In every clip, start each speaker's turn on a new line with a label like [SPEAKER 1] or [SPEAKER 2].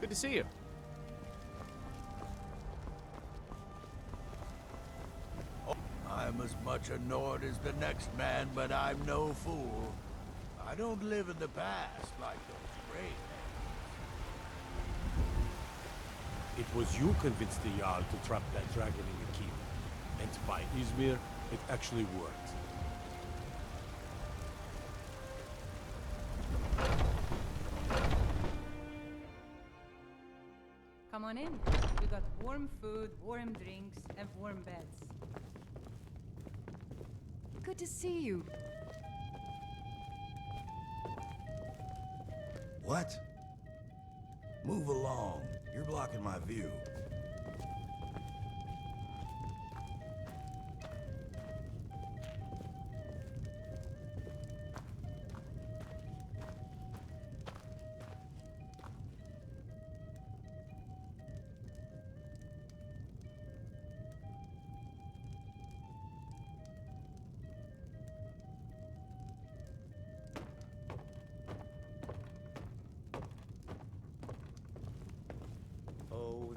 [SPEAKER 1] Good to see you.
[SPEAKER 2] I'm as much annoyed as the next man, but I'm no fool. I don't live in the past like those great men.
[SPEAKER 3] It was you convinced the Jarl to trap that dragon in the keep. And by Izmir, it actually worked.
[SPEAKER 4] Come on in. We got warm food, warm drinks, and warm beds.
[SPEAKER 5] Good to see you.
[SPEAKER 2] What? Move along. You're blocking my view.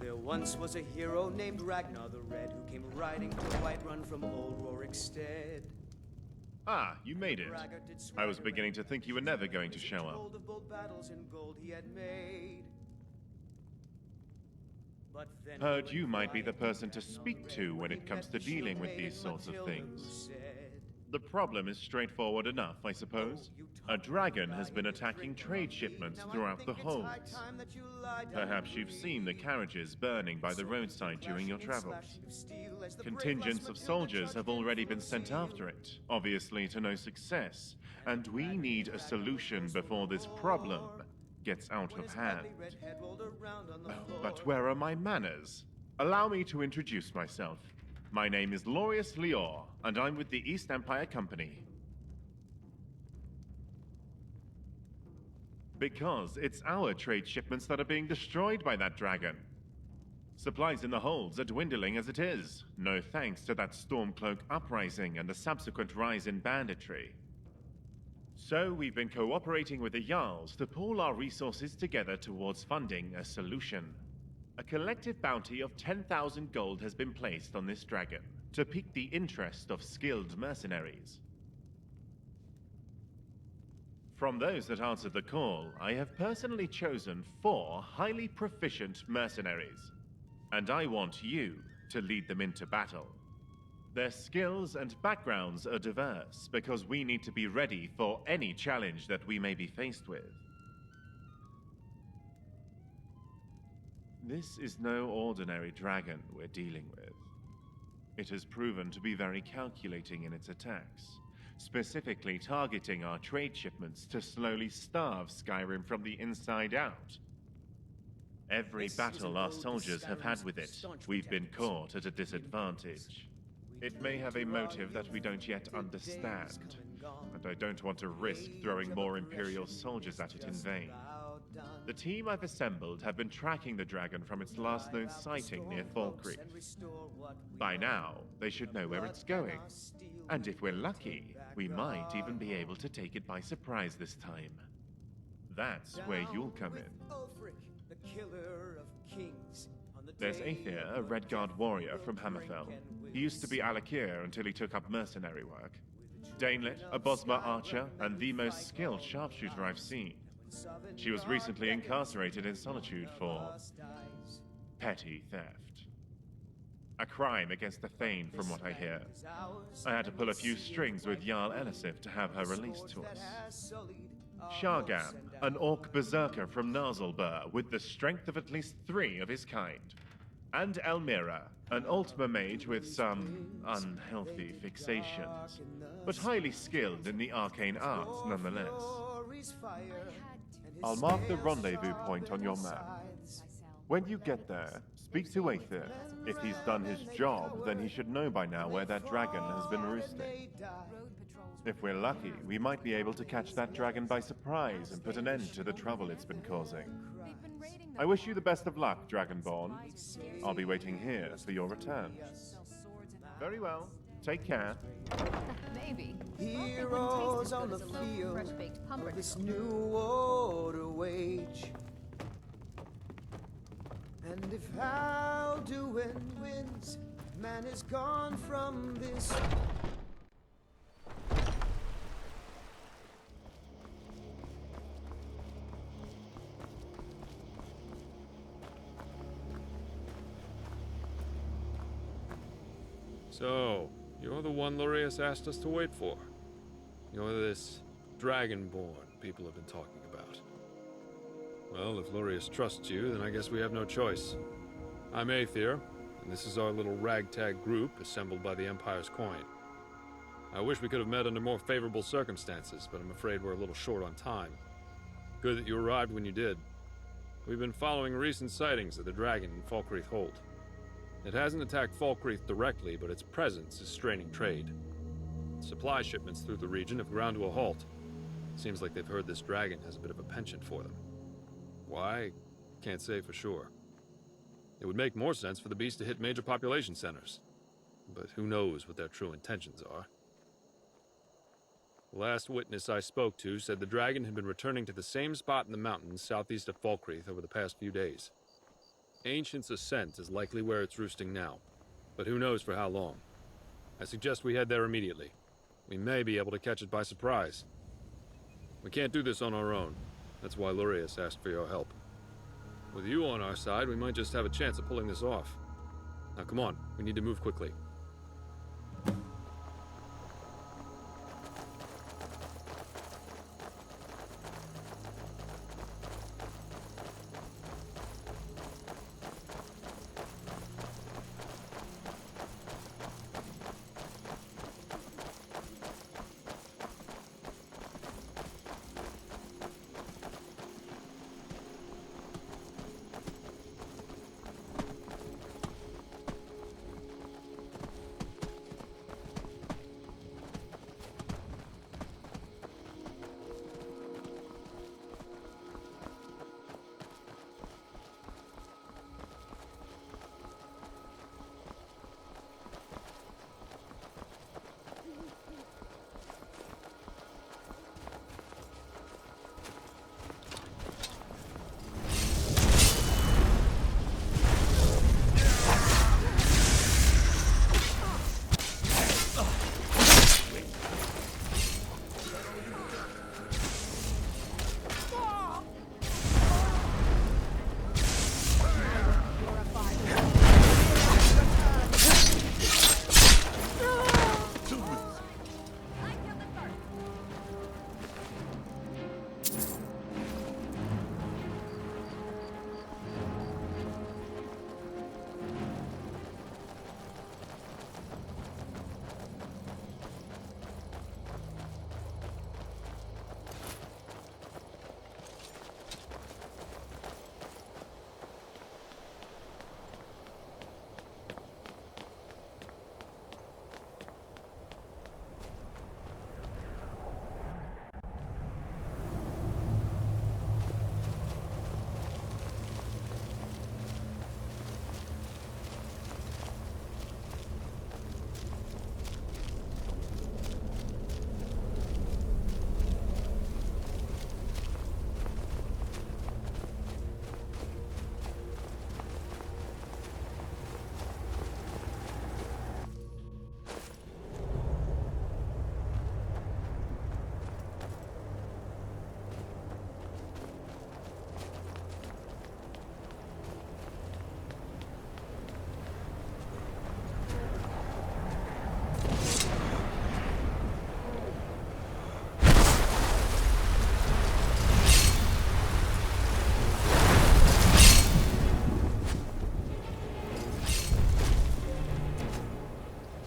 [SPEAKER 6] There once was a hero named Ragnar the Red who came riding to Whiterun from old Rorikstead.
[SPEAKER 7] Ah, you made it. I was beginning to think you were never going to show up.
[SPEAKER 6] Told of bold battles and gold he had made. But then
[SPEAKER 7] Heard you might be the person to speak to when it comes to dealing with these sorts of things. The problem is straightforward enough, I suppose. A dragon has been attacking trade shipments throughout the holds. Perhaps you've seen the carriages burning by the roadside during your travels. Contingents of soldiers have already been sent after it, obviously to no success, and we need a solution before this problem gets out of hand. But where are my manners? Allow me to introduce myself. My name is Lurius Liore, and I'm with the East Empire Company. Because it's our trade shipments that are being destroyed by that dragon. Supplies in the holds are dwindling as it is, no thanks to that Stormcloak uprising and the subsequent rise in banditry. So we've been cooperating with the Jarls to pool our resources together towards funding a solution. A collective bounty of 10,000 gold has been placed on this dragon to pique the interest of skilled mercenaries. From those that answered the call, I have personally chosen 4 highly proficient mercenaries, and I want you to lead them into battle. Their skills and backgrounds are diverse because we need to be ready for any challenge that we may be faced with. This is no ordinary dragon we're dealing with. It has proven to be very calculating in its attacks, specifically targeting our trade shipments to slowly starve Skyrim from the inside out. Every battle our soldiers have had with it, we've been caught at a disadvantage. It may have a motive that we don't yet understand, and I don't want to risk throwing more Imperial soldiers at it in vain. The team I've assembled have been tracking the dragon from its last known sighting near Fall Creek. By now, they should know where it's going, and if we're lucky, we might even be able to take it by surprise this time. That's where you'll come in. There's Aether, a Redguard warrior from Hammerfell. He used to be Alakir until he took up mercenary work. Danelit, a Bosma archer and the most skilled sharpshooter I've seen. She was recently incarcerated in solitude for petty theft. A crime against the Thane, from what I hear. I had to pull a few strings with Jarl Elisif to have her released to us. Shargam, an orc berserker from Narzulbur with the strength of at least 3 of his kind. And Elmira, an Altmer mage with some unhealthy fixations, but highly skilled in the arcane arts nonetheless. I'll mark the rendezvous point on your map. When you get there, speak to Aether. If he's done his job, then he should know by now where that dragon has been roosting. If we're lucky, we might be able to catch that dragon by surprise and put an end to the trouble it's been causing. I wish you the best of luck, Dragonborn. I'll be waiting here for your return. Very well. Take care.
[SPEAKER 5] Maybe.
[SPEAKER 6] Heroes on the field of this new order wage. And if Alduin wins, man is gone from this.
[SPEAKER 1] So, you're the one Lurius asked us to wait for. You're this dragonborn people have been talking about. Well, if Lurius trusts you, then I guess we have no choice. I'm Aether, and this is our little ragtag group assembled by the Empire's coin. I wish we could have met under more favorable circumstances, but I'm afraid we're a little short on time. Good that you arrived when you did. We've been following recent sightings of the dragon in Falkreath Hold. It hasn't attacked Falkreath directly, but its presence is straining trade. Supply shipments through the region have ground to a halt. Seems like they've heard this dragon has a bit of a penchant for them. Why? Can't say for sure. It would make more sense for the beast to hit major population centers. But who knows what their true intentions are. The last witness I spoke to said the dragon had been returning to the same spot in the mountains southeast of Falkreath over the past few days. Ancient's Ascent is likely where it's roosting now, but who knows for how long. I suggest we head there immediately. We may be able to catch it by surprise. We can't do this on our own. That's why Lurius asked for your help. With you on our side, we might just have a chance of pulling this off. Now come on, we need to move quickly.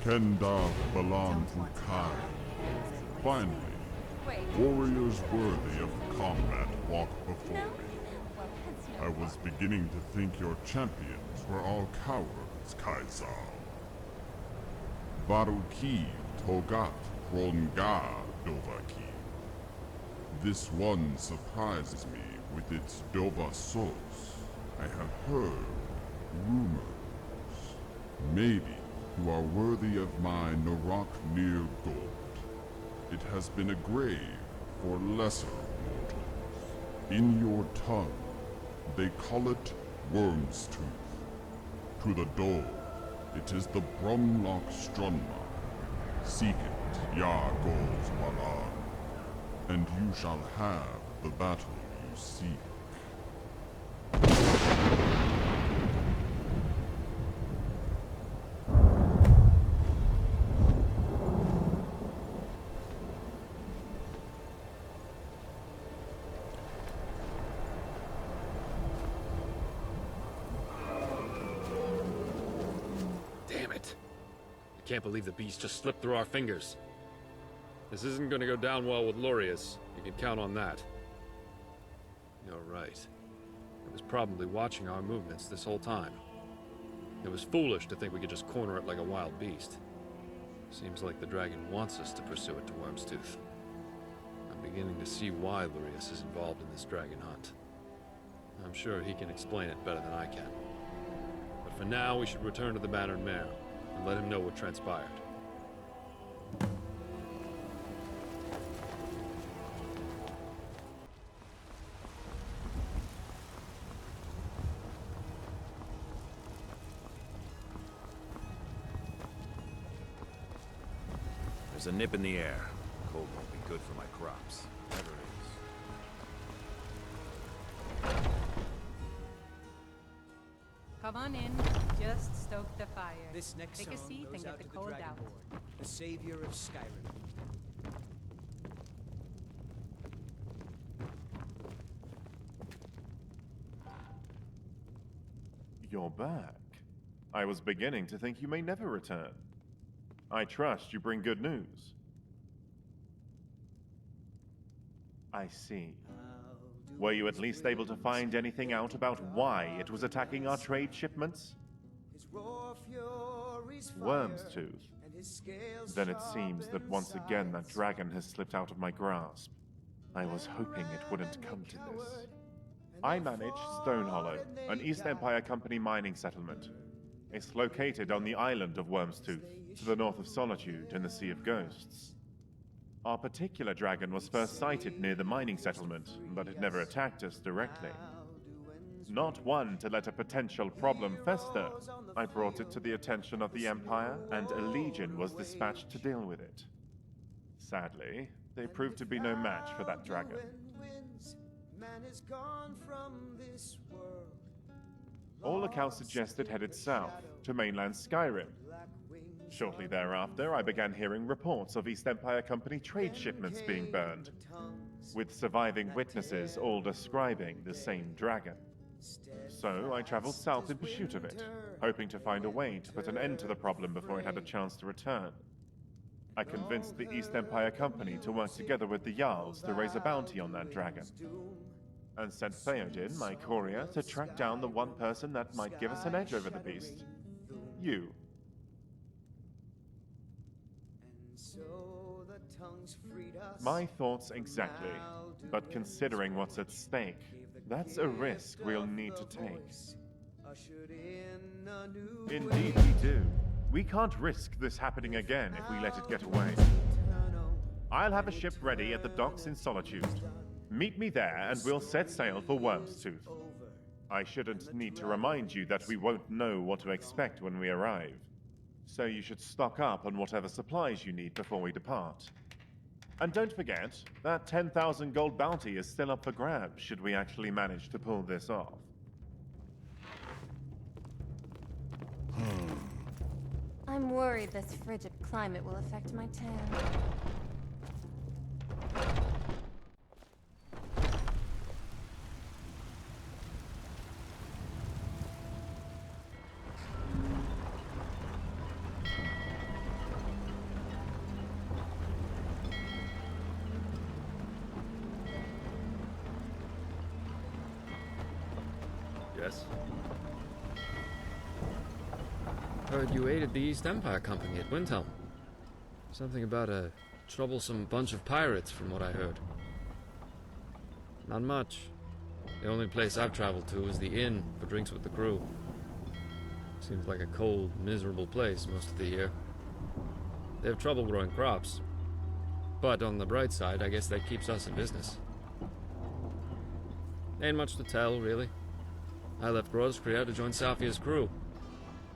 [SPEAKER 8] Kenda belonged to Kai. Finally, warriors worthy of combat walk before me. I was beginning to think your champions were all cowards, Kaisa. Varuki Togat Ronga Dovaki. This one surprises me with its Dova source. I have heard rumors. Maybe you are worthy of my Narak near gold. It has been a grave for lesser mortals. In your tongue, they call it Wyrmstooth. To the door. It is the Brumlock Strunma. Seek it, Yargol's Valor, and you shall have the battle you seek.
[SPEAKER 1] Damn it. I can't believe the beast just slipped through our fingers. This isn't gonna go down well with Lurius. You can count on that. You're right. It was probably watching our movements this whole time. It was foolish to think we could just corner it like a wild beast. Seems like the dragon wants us to pursue it to Wyrmstooth. I'm beginning to see why Lurius is involved in this dragon hunt. I'm sure he can explain it better than I can. But for now, we should return to the Battered Mare and let him know what transpired.
[SPEAKER 9] There's a nip in the air. Cold won't be good for my crops. Never is.
[SPEAKER 4] Come on in. Just stoke the fire.
[SPEAKER 6] This next
[SPEAKER 4] Take a
[SPEAKER 6] song
[SPEAKER 4] seat
[SPEAKER 6] goes
[SPEAKER 4] and get
[SPEAKER 6] out
[SPEAKER 4] the
[SPEAKER 6] to
[SPEAKER 4] cold out.
[SPEAKER 6] Dragonborn, the savior of Skyrim.
[SPEAKER 7] You're back. I was beginning to think you may never return. I trust you bring good news. I see. Were you at least able to find anything out about why it was attacking our trade shipments? Wyrmstooth. Then it seems that once again that dragon has slipped out of my grasp. I was hoping it wouldn't come to this. I manage Stonehollow, an East Empire Company mining settlement. It's located on the island of Wyrmstooth, to the north of Solitude in the Sea of Ghosts. Our particular dragon was first sighted near the mining settlement, but it never attacked us directly. Not one to let a potential problem fester, I brought it to the attention of the Empire, and a legion was dispatched to deal with it. Sadly, they proved to be no match for that dragon. All accounts suggest it headed south, to mainland Skyrim. Shortly thereafter, I began hearing reports of East Empire Company trade shipments being burned, with surviving witnesses all describing the same dragon. So I traveled south in pursuit of it, hoping to find a way to put an end to the problem before it had a chance to return. I convinced the East Empire Company to work together with the Jarls to raise a bounty on that dragon, and sent Theoden, my courier, to track down the one person that might give us an edge over the beast. You. My thoughts exactly, but considering what's at stake, that's a risk we'll need to take. Indeed we do. We can't risk this happening again if we let it get away. I'll have a ship ready at the docks in Solitude. Meet me there and we'll set sail for Wyrmstooth. I shouldn't need to remind you that we won't know what to expect when we arrive. So you should stock up on whatever supplies you need before we depart. And don't forget, that 10,000 gold bounty is still up for grabs should we actually manage to pull this off.
[SPEAKER 10] I'm worried this frigid climate will affect my tan.
[SPEAKER 1] Yes? Heard you aided the East Empire Company at Windhelm. Something about a troublesome bunch of pirates, from what I heard. Not much. The only place I've traveled to is the inn for drinks with the crew. Seems like a cold, miserable place most of the year. They have trouble growing crops. But on the bright side, I guess that keeps us in business. Ain't much to tell, really. I left Groskria to join Safia's crew.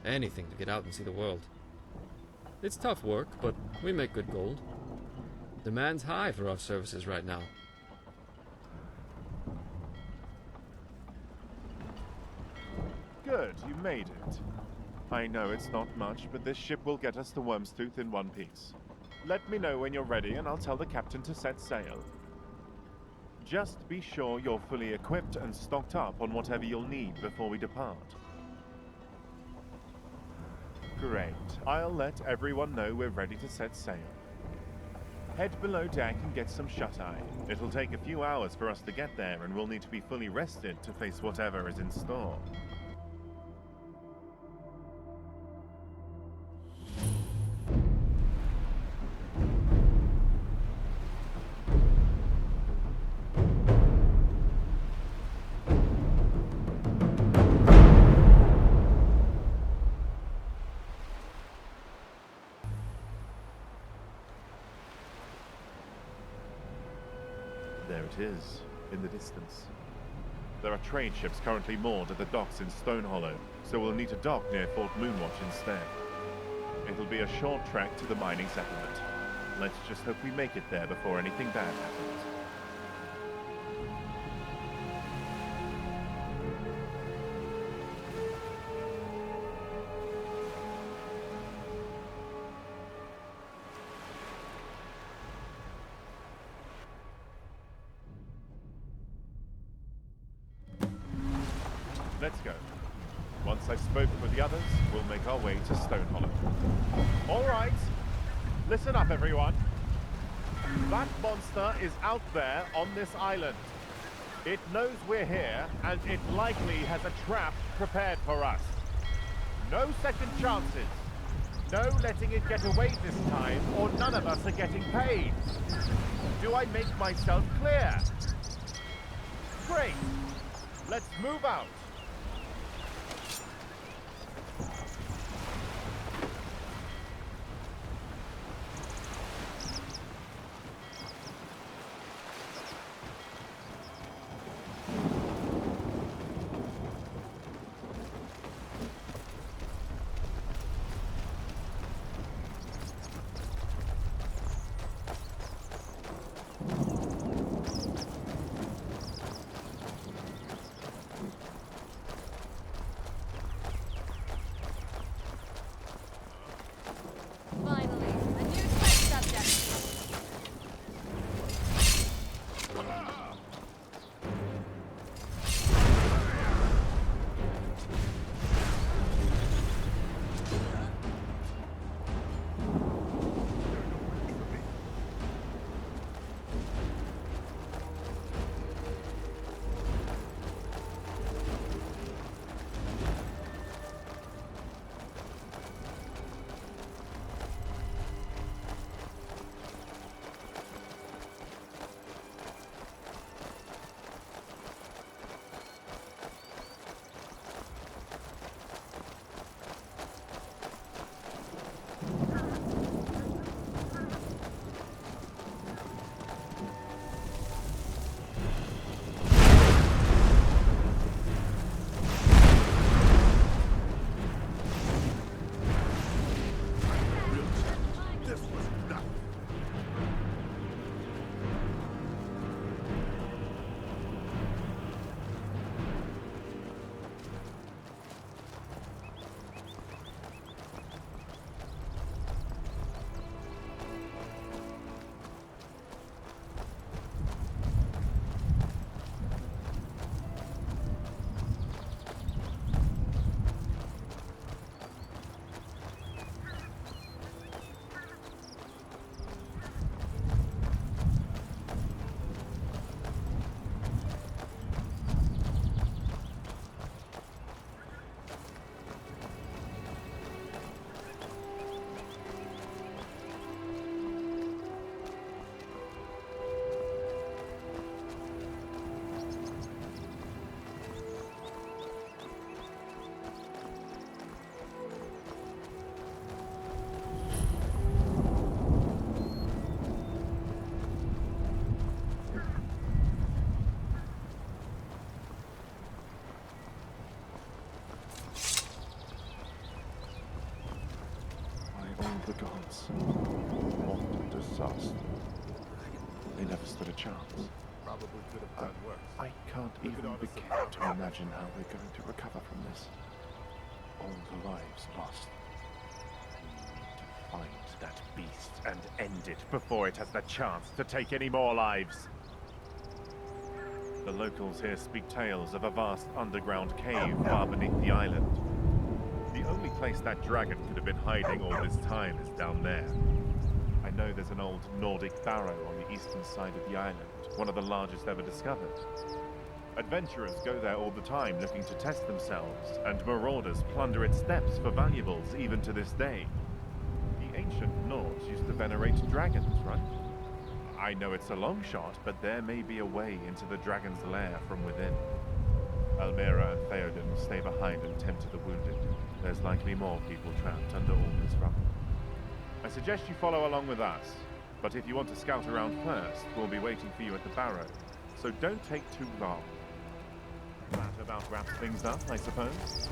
[SPEAKER 1] Anything to get out and see the world. It's tough work, but we make good gold. Demand's high for our services right now.
[SPEAKER 7] Good, you made it. I know it's not much, but this ship will get us to Wyrmstooth in one piece. Let me know when you're ready and I'll tell the captain to set sail. Just be sure you're fully equipped and stocked up on whatever you'll need before we depart. Great. I'll let everyone know we're ready to set sail. Head below deck and get some shut-eye. It'll take a few hours for us to get there, and we'll need to be fully rested to face whatever is in store. There it is, in the distance. There are trade ships currently moored at the docks in Stone Hollow, so we'll need to dock near Fort Moonwatch instead. It'll be a short trek to the mining settlement. Let's just hope we make it there before anything bad happens. Let's go. Once I've spoken with the others, we'll make our way to Stone Hollow. All right. Listen up, everyone. That monster is out there on this island. It knows we're here, and it likely has a trap prepared for us. No second chances. No letting it get away this time, or none of us are getting paid. Do I make myself clear? Great. Let's move out. What disaster. They never stood a chance.
[SPEAKER 3] Probably could have done worse.
[SPEAKER 7] I can't even begin to imagine how we're going to recover from this. All the lives lost. We need to find that beast and end it before it has the chance to take any more lives. The locals here speak tales of a vast underground cave far beneath the island. The only place that dragon could have been hiding all this time is down there. I know there's an old Nordic barrow on the eastern side of the island, one of the largest ever discovered. Adventurers go there all the time looking to test themselves, and marauders plunder its depths for valuables even to this day. The ancient Nords used to venerate dragons, right? I know it's a long shot, but there may be a way into the dragon's lair from within. Almira and Theoden will stay behind and tend to the wounded. There's likely more people trapped under all this rubble. I suggest you follow along with us, but if you want to scout around first, we'll be waiting for you at the barrow, so don't take too long. That about wraps things up, I suppose?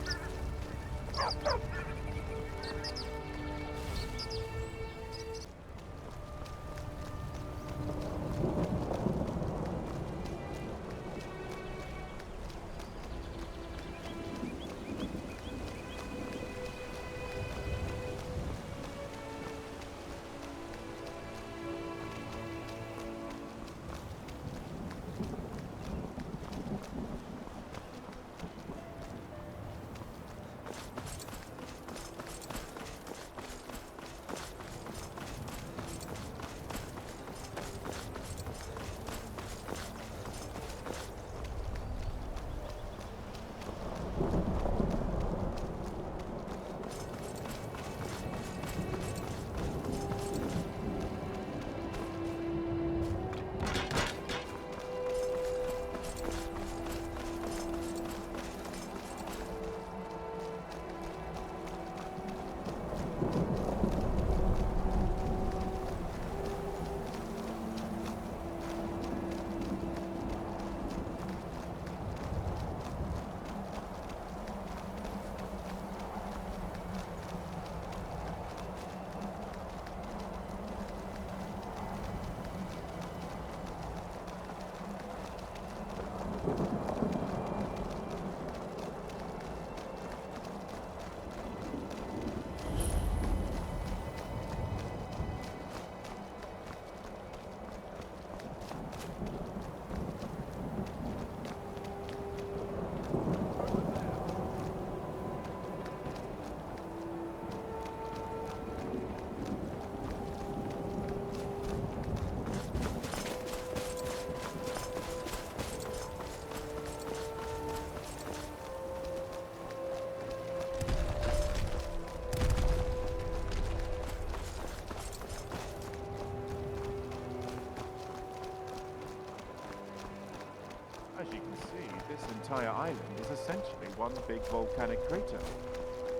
[SPEAKER 7] As you can see, this entire island is essentially one big volcanic crater.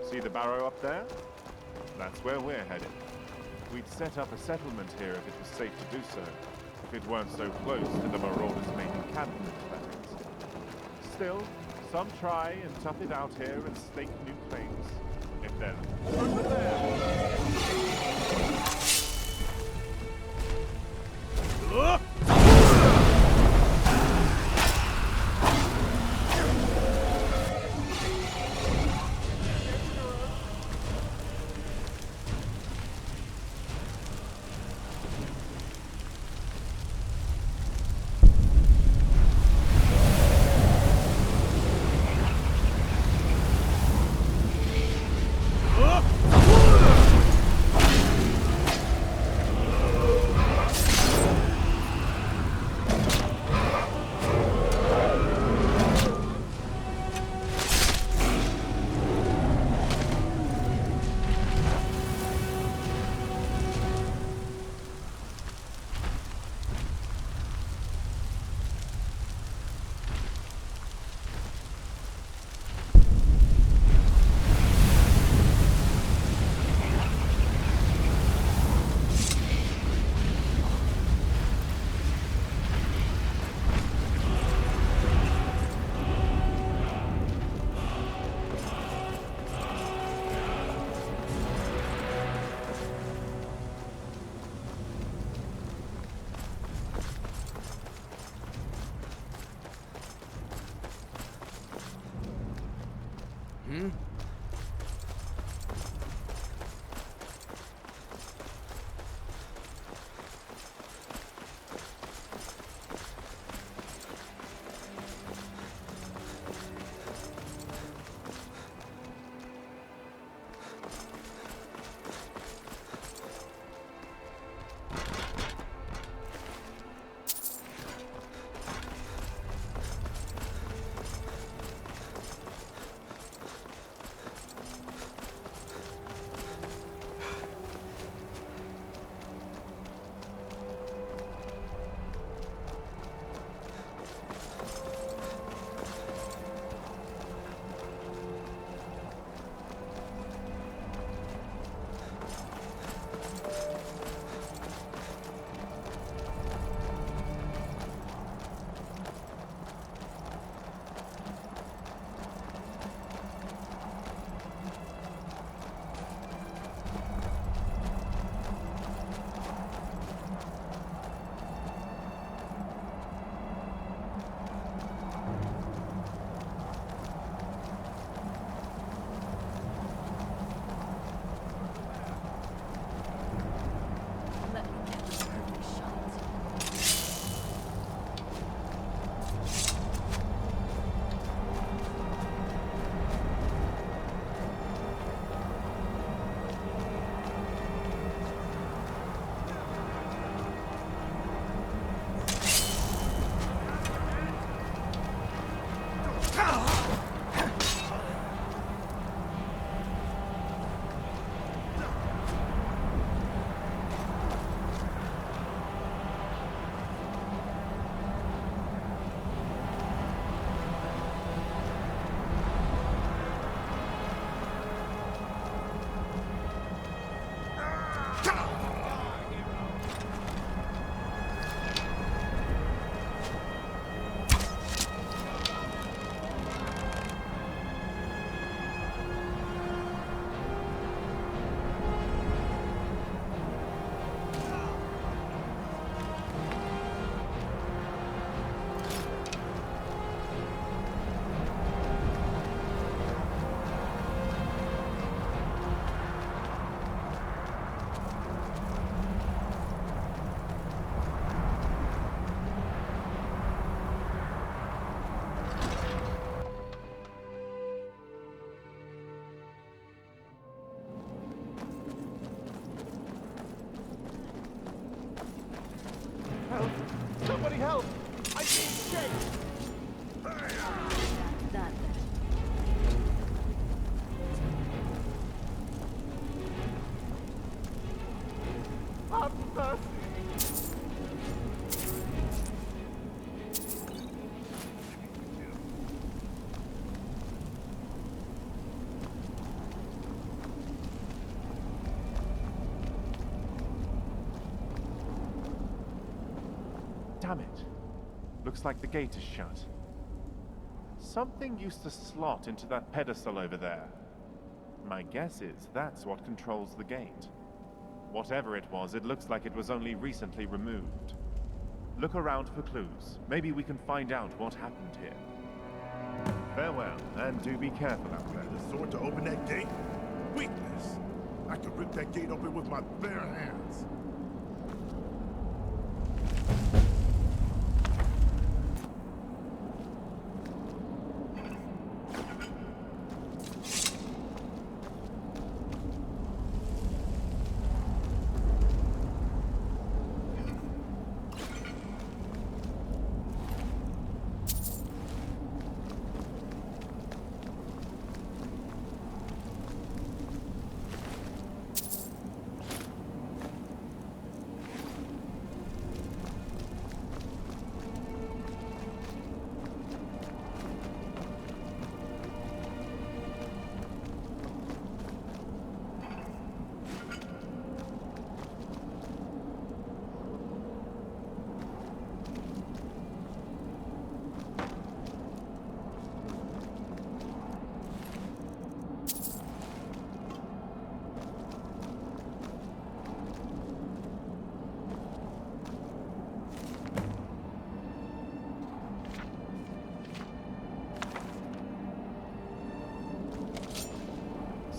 [SPEAKER 7] See the barrow up there? That's where we're headed. We'd set up a settlement here if it was safe to do so, if it weren't so close to the marauders' main encampment, that is. Still, some try and tough it out here and stake new claims. If then, over there!
[SPEAKER 5] Let me get the perfect shot.
[SPEAKER 2] Somebody help! I can't shake!
[SPEAKER 5] That.
[SPEAKER 2] I'm thirsty!
[SPEAKER 7] Damn it. Looks like the gate is shut. Something used to slot into that pedestal over there. My guess is that's what controls the gate. Whatever it was, it looks like it was only recently removed. Look around for clues. Maybe we can find out what happened here. Farewell, and do be careful out there.
[SPEAKER 8] The sword to open that gate? Weakness! I could rip that gate open with my bare hands.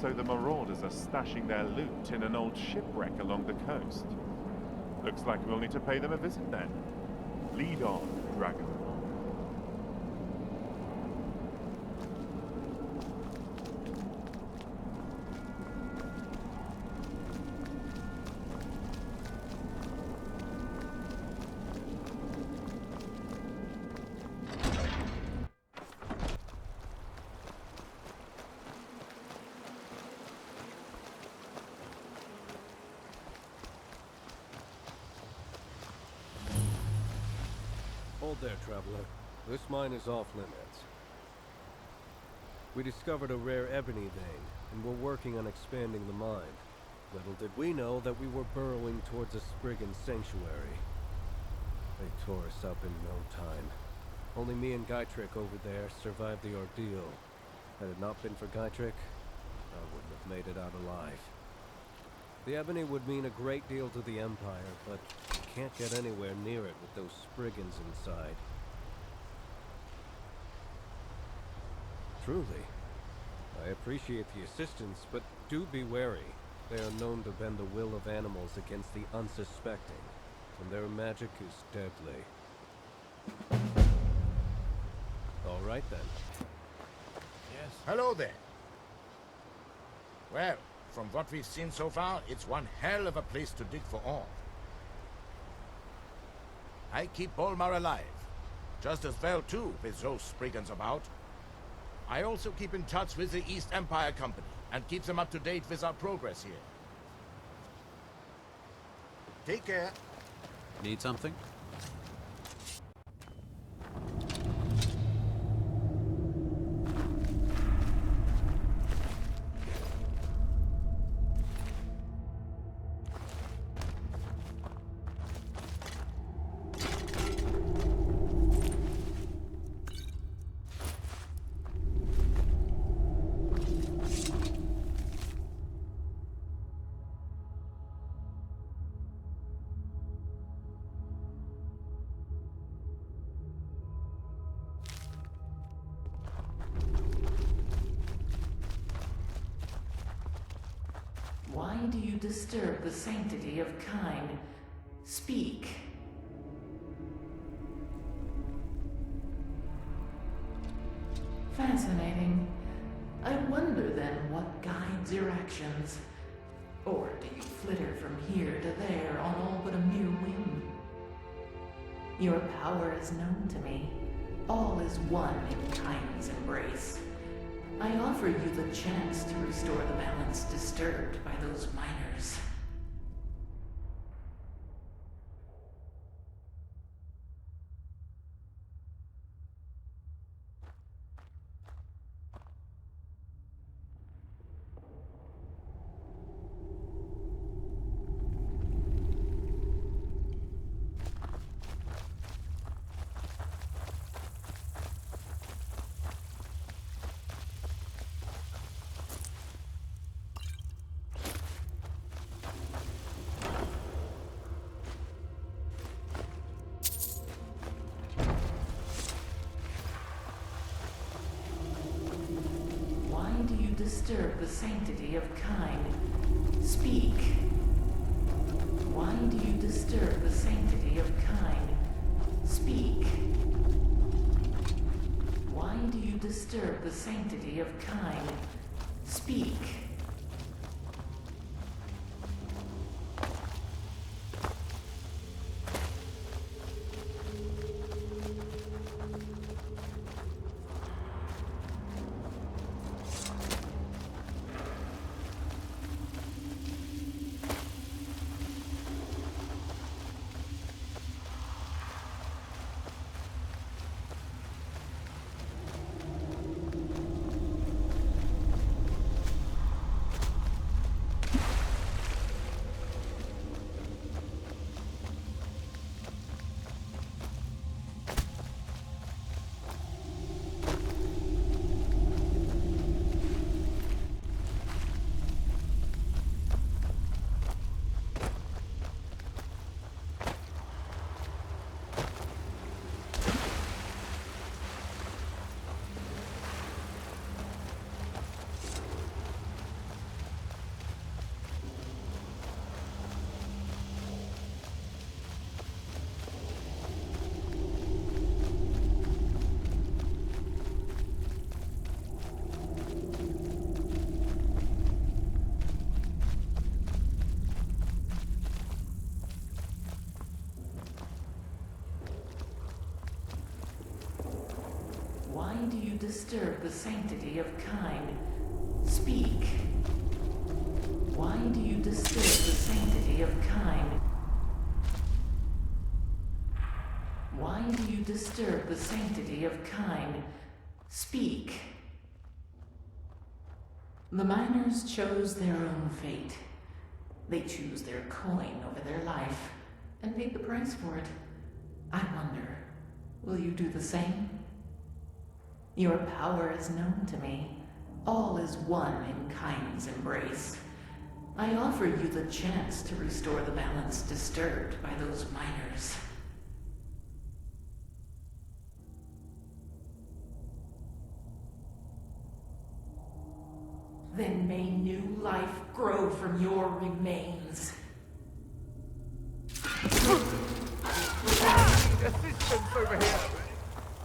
[SPEAKER 7] so the marauders are stashing their loot in an old shipwreck along the coast. Looks like we'll need to pay them a visit then. Lead on, dragon.
[SPEAKER 3] Hold there, traveler. This mine is off limits. We discovered a rare ebony vein, and we're working on expanding the mine. Little did we know that we were burrowing towards a spriggan sanctuary. They tore us up in no time. Only me and Guytrick over there survived the ordeal. Had it not been for Guytrick, I wouldn't have made it out alive. The ebony would mean a great deal to the Empire, but you can't get anywhere near it with those spriggans inside. Truly. I appreciate the assistance, but do be wary. They are known to bend the will of animals against the unsuspecting, and their magic is deadly. All right then.
[SPEAKER 11] Yes. Hello there. Well, from what we've seen so far, it's one hell of a place to dig for ore. I keep Bolmar alive. Just as well, too, with those spriggans about. I also keep in touch with the East Empire Company, and keep them up to date with our progress here. Take care.
[SPEAKER 9] Need something?
[SPEAKER 12] Why do you disturb the sanctity of kind? Speak. Fascinating. I wonder then what guides your actions. Or do you flitter from here to there on all but a mere whim? Your power is known to me. All is one in kind's embrace. I offer you the chance to restore the balance disturbed by those miners. Disturb the sanctity of kind. Speak. Why do you disturb the sanctity of kind? Speak. Why do you disturb the sanctity of kind? Speak. you disturb the sanctity of kind? Speak. Why do you disturb the sanctity of kind? Why do you disturb the sanctity of kind? Speak. The miners chose their own fate. They choose their coin over their life, and paid the price for it. I wonder, will you do the same? Your power is known to me. All is one in kind's embrace. I offer you the chance to restore the balance disturbed by those miners. Then may new life grow from your remains.
[SPEAKER 11] Assistance over here!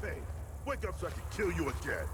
[SPEAKER 11] Hey, wake up so I can kill you again!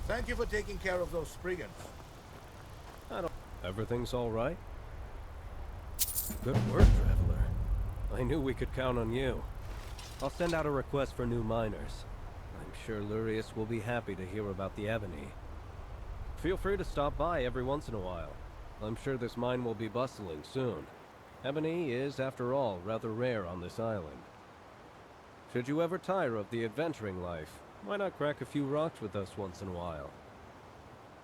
[SPEAKER 11] Thank you for taking care of those spriggans.
[SPEAKER 3] Everything's all right? Good work, Traveler. I knew we could count on you. I'll send out a request for new miners. I'm sure Lurius will be happy to hear about the ebony. Feel free to stop by every once in a while. I'm sure this mine will be bustling soon. Ebony is, after all, rather rare on this island. Should you ever tire of the adventuring life, why not crack a few rocks with us once in a while?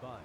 [SPEAKER 3] Bye.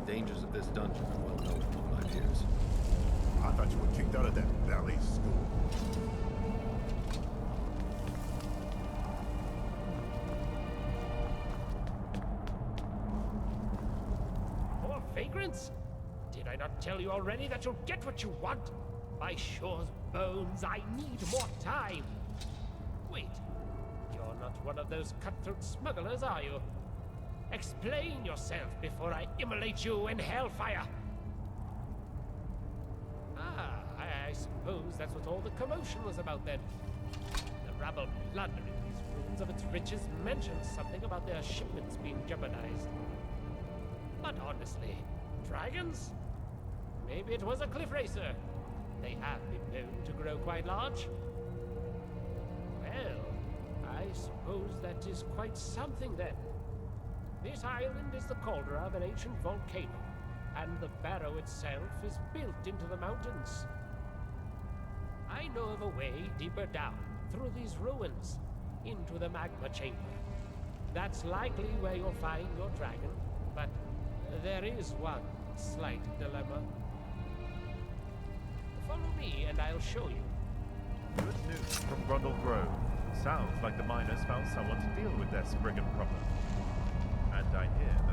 [SPEAKER 1] The dangers of this dungeon are well known among my peers.
[SPEAKER 11] I thought you were kicked out of that ballet school.
[SPEAKER 13] More vagrants? Did I not tell you already that you'll get what you want? By Shore's bones, I need more time. Wait, you're not one of those cutthroat smugglers, are you? Explain yourself before I immolate you in hellfire. Ah, I suppose that's what all the commotion was about then. The rabble plundering these ruins of its riches mentioned something about their shipments being jeopardized. But honestly, dragons? Maybe it was a cliff racer. They have been known to grow quite large. Well, I suppose that is quite something then. This island is the cauldron of an ancient volcano, and the barrow itself is built into the mountains. I know of a way deeper down, through these ruins, into the magma chamber. That's likely where you'll find your dragon, but there is one slight dilemma. Follow me and I'll show you.
[SPEAKER 7] Good news from Gronndal Grove. Sounds like the miners found someone to deal with their spriggan problem. And I hear that